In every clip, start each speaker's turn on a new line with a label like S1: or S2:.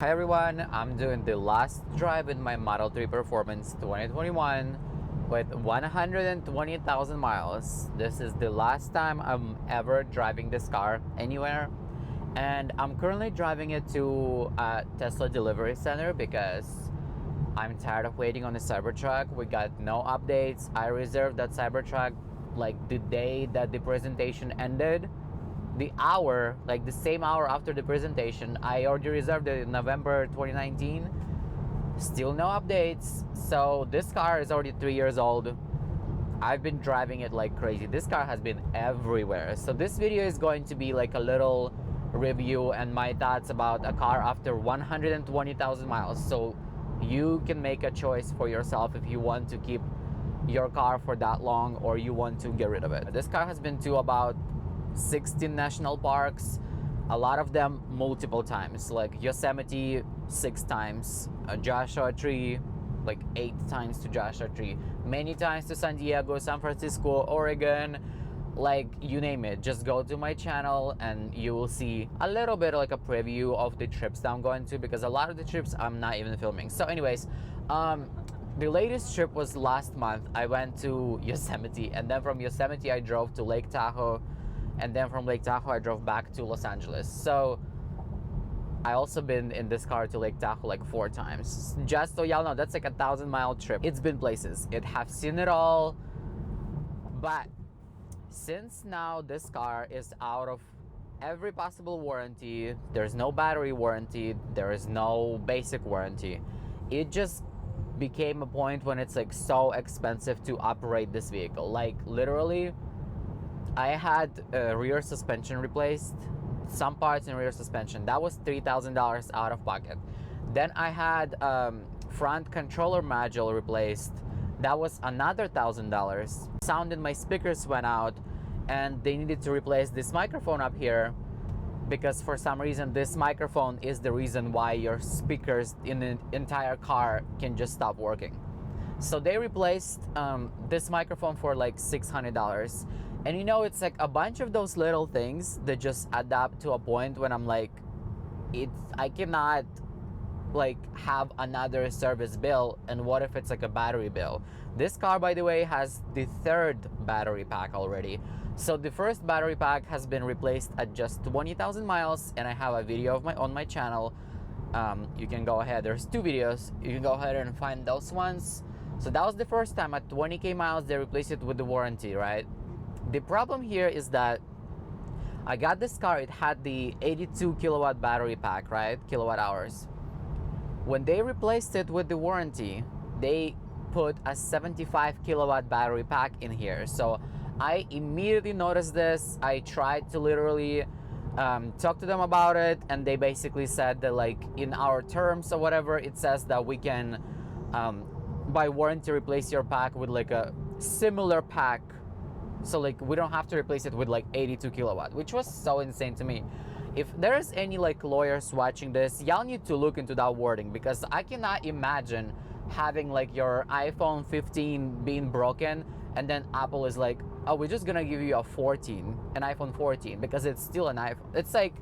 S1: Hi everyone, I'm doing the last drive in my Model 3 Performance 2021 with 120,000 miles. This is the last time I'm ever driving this car anywhere, and I'm currently driving it to a Tesla delivery center because I'm tired of waiting on the Cybertruck. We got no updates. I reserved that Cybertruck like the day that the presentation ended, the hour, like the same hour after the presentation. I already reserved it in November 2019. Still no updates. So this car is already 3 years old. I've been driving it like crazy. This car has been everywhere. So this video is going to be like a little review and my thoughts about a car after 120,000 miles. So you can make a choice for yourself if you want to keep your car for that long or you want to get rid of it. This car has been to about 16 national parks, a lot of them multiple times, like Yosemite 6 times, Joshua Tree like 8 times to Joshua Tree, many times to San Diego, San Francisco, Oregon, like you name it. Just go to my channel and you will see a little bit like a preview of the trips that I'm going to, because a lot of the trips I'm not even filming. So anyways, the latest trip was last month. I went to Yosemite, and then from Yosemite I drove to Lake Tahoe, and then from Lake Tahoe I drove back to Los Angeles. So I also been in this car to Lake Tahoe like 4 times. Just so y'all know, that's like a 1,000-mile trip. It's been places. It have seen it all. But since now this car is out of every possible warranty, there's no battery warranty, there is no basic warranty, it just became a point when it's like so expensive to operate this vehicle. Like literally, I had rear suspension replaced, some parts in rear suspension. That was $3,000 out of pocket. Then I had front controller module replaced. That was another $1,000. Sound in my speakers went out, and they needed to replace this microphone up here because for some reason this microphone is the reason why your speakers in the entire car can just stop working. So they replaced this microphone for like $600. And you know, it's like a bunch of those little things that just add up to a point when I'm like, I cannot like have another service bill, and what if it's like a battery bill? This car, by the way, has the 3rd battery pack already. So the first battery pack has been replaced at just 20,000 miles, and I have a video of on my channel. You can go ahead, there's 2 videos, you can go ahead and find those ones. So that was the first time at 20k miles they replaced it with the warranty, right? The problem here is that I got this car, it had the 82 kilowatt battery pack, right? Kilowatt hours. When they replaced it with the warranty, they put a 75 kilowatt battery pack in here. So I immediately noticed this. I tried to literally talk to them about it, and they basically said that like in our terms or whatever, it says that we can by warranty replace your pack with like a similar pack. So like we don't have to replace it with like 82 kilowatt, which was so insane to me. If there's any like lawyers watching this, y'all need to look into that wording, because I cannot imagine having like your iPhone 15 being broken and then Apple is like, oh, we're just gonna give you an iPhone 14, because it's still an iPhone. It's like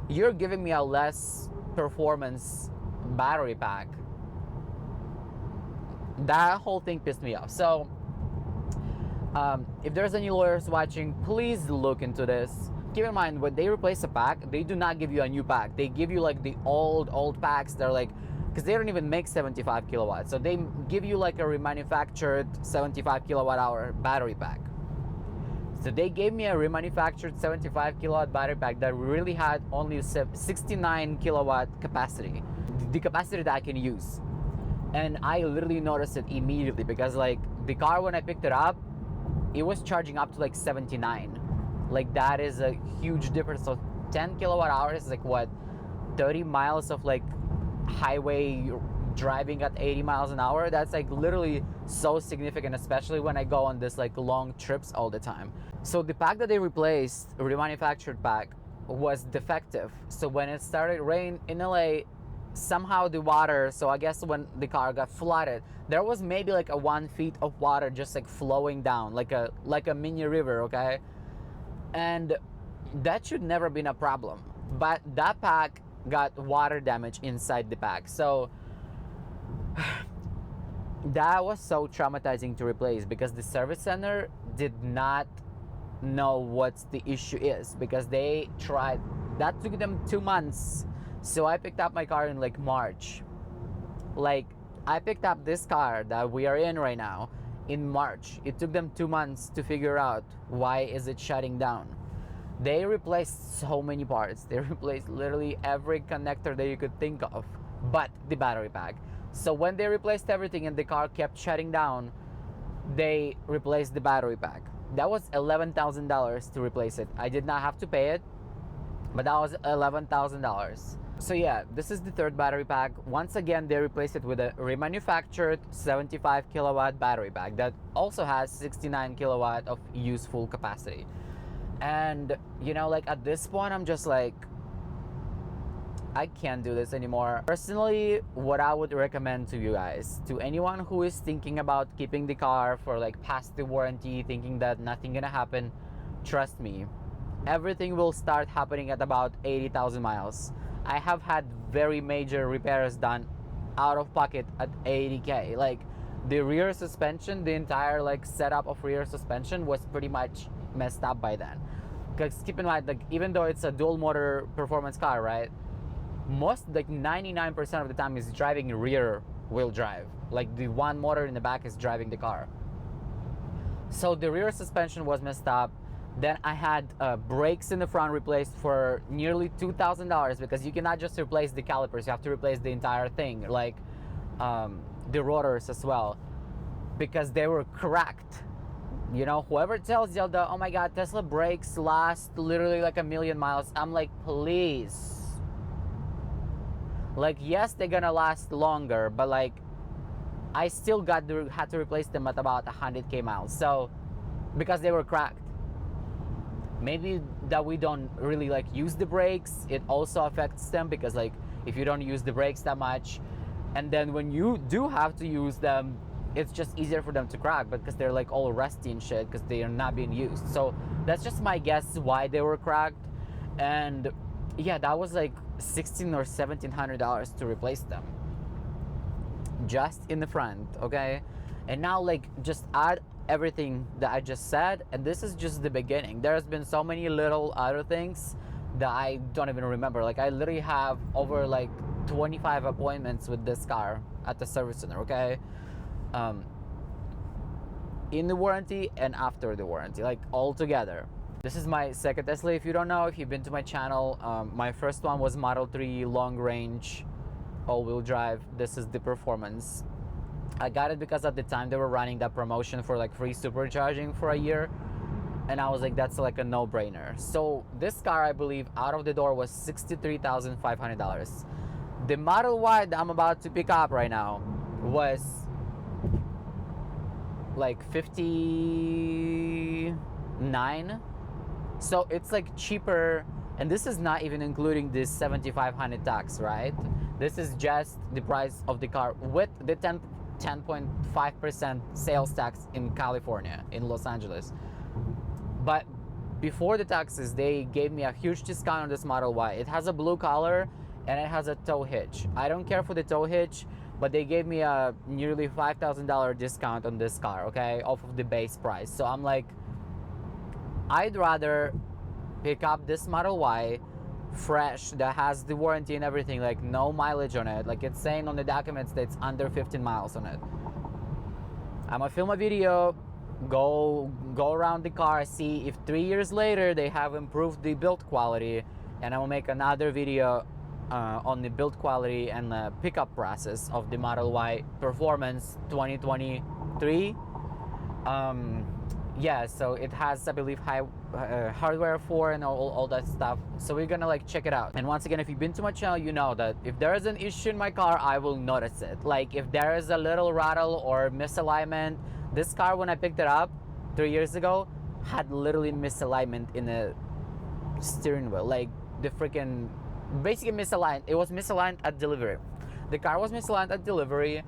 S1: you're giving me a less performance battery pack. That whole thing pissed me off. So if there's any lawyers watching, please look into this. Keep in mind, when they replace a pack, they do not give you a new pack. They give you like the old packs. They're like, because they don't even make 75 kilowatts. So they give you like a remanufactured 75 kilowatt hour battery pack. So they gave me a remanufactured 75 kilowatt battery pack that really had only 69 kilowatt capacity, the capacity that I can use. And I literally noticed it immediately, because like the car, when I picked it up, it was charging up to like 79. Like that is a huge difference. So 10 kilowatt hours is like what, 30 miles of like highway driving at 80 miles an hour. That's like literally so significant, especially when I go on this like long trips all the time. So the pack that they replaced, remanufactured pack, was defective. So when it started rain in LA, somehow the water, so I guess when the car got flooded, there was maybe like a 1 feet of water just like flowing down like a mini river, okay? And that should never been a problem. But that pack got water damage inside the pack. So that was so traumatizing to replace, because the service center did not know what the issue is, because they tried. That took them 2 months. So I picked up my car in like March. Like, I picked up this car that we are in right now in March. It took them 2 months to figure out why is it shutting down. They replaced so many parts. They replaced literally every connector that you could think of, but the battery pack. So when they replaced everything and the car kept shutting down, they replaced the battery pack. That was $11,000 to replace it. I did not have to pay it, but that was $11,000. So yeah, this is the third battery pack. Once again, they replaced it with a remanufactured 75 kilowatt battery pack that also has 69 kilowatt of useful capacity. And you know, like at this point, I'm just like, I can't do this anymore. Personally, what I would recommend to you guys, to anyone who is thinking about keeping the car for like past the warranty, thinking that nothing gonna happen, trust me, everything will start happening at about 80,000 miles. I have had very major repairs done out of pocket at 80K. Like the rear suspension, the entire like setup of rear suspension was pretty much messed up by then. Because keep in mind, like even though it's a dual motor performance car, right? Most, like 99% of the time is driving rear wheel drive. Like the one motor in the back is driving the car. So the rear suspension was messed up. Then I had brakes in the front replaced for nearly $2,000, because you cannot just replace the calipers, you have to replace the entire thing, like the rotors as well, because they were cracked. You know, whoever tells you that, oh my god, Tesla brakes last literally like 1,000,000 miles, I'm like, please. Like, yes, they're gonna last longer, but like I still had to replace them at about 100K miles. So because they were cracked. Maybe that we don't really like use the brakes, it also affects them, because like if you don't use the brakes that much, and then when you do have to use them, it's just easier for them to crack, because they're like all rusty and shit because they are not being used. So that's just my guess why they were cracked. And yeah, that was like $1,600 or $1,700 to replace them, just in the front. Okay, and now like just add everything that I just said, and this is just the beginning. There's been so many little other things that I don't even remember. Like I literally have over like 25 appointments with this car at the service center, okay? In the warranty and after the warranty, like all together. This is my second Tesla. If you don't know, if you've been to my channel, my first one was Model 3 long range all-wheel drive. This is the Performance. I got it because at the time they were running that promotion for like free supercharging for a year, and I was like, that's like a no-brainer. So this car, I believe, out of the door was $63,500. The Model Y that I'm about to pick up right now was like 59. So it's like cheaper, and this is not even including this 7,500 tax, right? This is just the price of the car with the 10.5% sales tax in California, in Los Angeles. But before the taxes, they gave me a huge discount on this Model Y. It has a blue color and it has a tow hitch. I don't care for the tow hitch, but they gave me a nearly $5,000 discount on this car, okay, off of the base price. So I'm like, I'd rather pick up this Model Y fresh, that has the warranty and everything, like no mileage on it, like it's saying on the documents that it's under 15 miles on it. I'm gonna film a video, go around the car, see if 3 years later they have improved the build quality, and I will make another video on the build quality and the pickup process of the Model Y Performance 2023. Yeah, so it has, I believe, high hardware 4 and all that stuff. So we're gonna like check it out. And once again, if you've been to my channel, you know that if there is an issue in my car, I will notice it. Like if there is a little rattle or misalignment, this car when I picked it up 3 years ago had literally misalignment in the steering wheel. Like the freaking, basically misaligned. It was misaligned at delivery. The car was misaligned at delivery.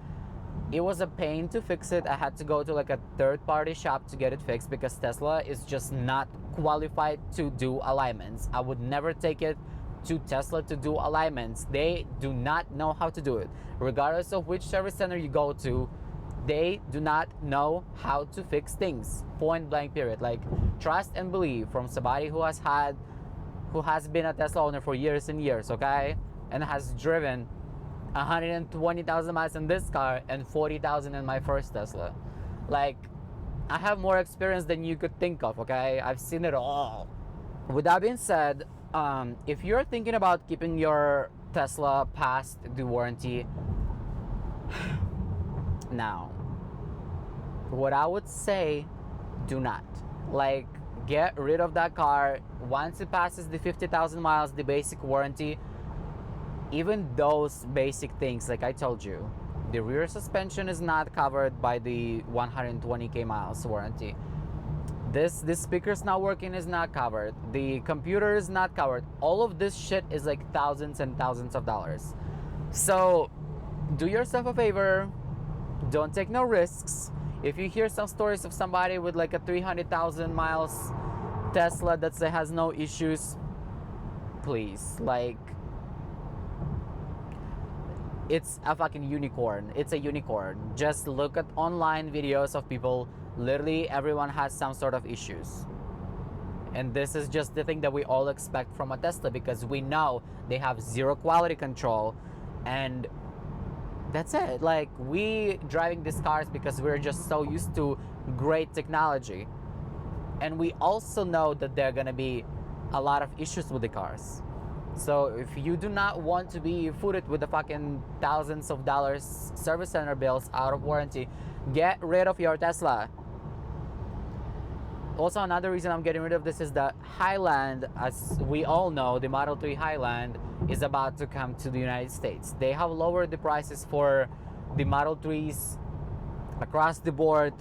S1: It was a pain to fix it. I had to go to like a third-party shop to get it fixed because Tesla is just not qualified to do alignments. I would never take it to Tesla to do alignments. They do not know how to do it. Regardless of which service center you go to, they do not know how to fix things. Point blank period. Like, trust and believe from somebody who has been a Tesla owner for years and years, okay? And has driven 120,000 miles in this car and 40,000 in my first Tesla. Like, I have more experience than you could think of, okay? I've seen it all. With that being said, if you're thinking about keeping your Tesla past the warranty, now, what I would say, do not. Like, get rid of that car once it passes the 50,000 miles, the basic warranty. Even those basic things, like I told you, the rear suspension is not covered by the 120k miles warranty. This speaker's not working is not covered. The computer is not covered. All of this shit is like thousands and thousands of dollars. So do yourself a favor. Don't take no risks. If you hear some stories of somebody with like a 300,000 miles Tesla that has no issues, please, like, it's a fucking unicorn. It's a unicorn. Just look at online videos of people. Literally everyone has some sort of issues. And this is just the thing that we all expect from a Tesla, because we know they have zero quality control, and that's it. Like, we driving these cars because we're just so used to great technology. And we also know that there are gonna be a lot of issues with the cars. So if you do not want to be footed with the fucking thousands of dollars service center bills out of warranty, get rid of your Tesla. Also, another reason I'm getting rid of this is that Highland, as we all know, the Model 3 Highland is about to come to the United States. They have lowered the prices for the Model 3s across the board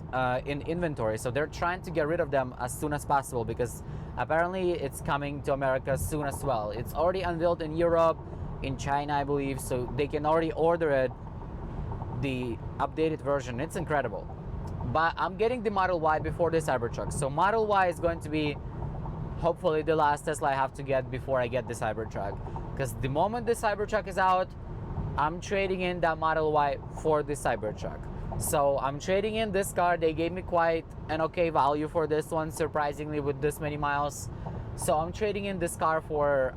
S1: in inventory. So they're trying to get rid of them as soon as possible, because apparently it's coming to America soon as well. It's already unveiled in Europe, in China, I believe, so they can already order it, the updated version. It's incredible. But I'm getting the Model Y before the Cybertruck. So Model Y is going to be hopefully the last Tesla I have to get before I get the Cybertruck. Because the moment the Cybertruck is out, I'm trading in that Model Y for the Cybertruck. So I'm trading in this car. They gave me quite an okay value for this one, surprisingly, with this many miles. So I'm trading in this car for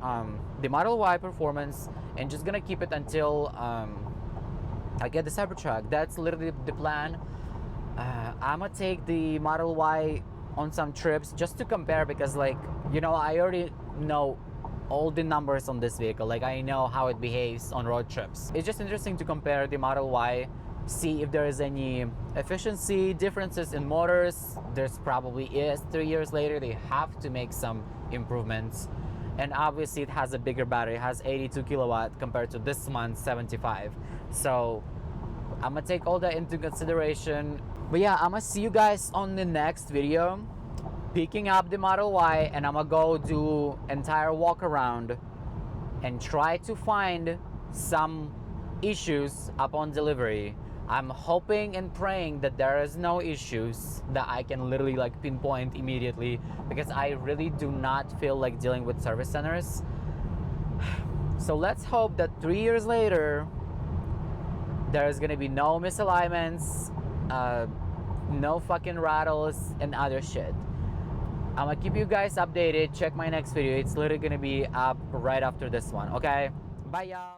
S1: the Model Y Performance, and just gonna keep it until I get the Cybertruck. That's literally the plan. I'm gonna take the Model Y on some trips just to compare, because, like, you know, I already know all the numbers on this vehicle. Like, I know how it behaves on road trips. It's just interesting to compare the Model Y, see if there is any efficiency differences in motors. There's probably is. 3 years later, they have to make some improvements. And obviously it has a bigger battery. It has 82 kilowatt compared to this month's 75. So I'm gonna take all that into consideration. But yeah, I'm gonna see you guys on the next video, picking up the Model Y, and I'm gonna go do entire walk around and try to find some issues upon delivery. I'm hoping and praying that there is no issues that I can literally like pinpoint immediately, because I really do not feel like dealing with service centers. So let's hope that 3 years later there is gonna be no misalignments, no fucking rattles and other shit. I'm gonna keep you guys updated. Check my next video. It's literally gonna be up right after this one. Okay, bye y'all.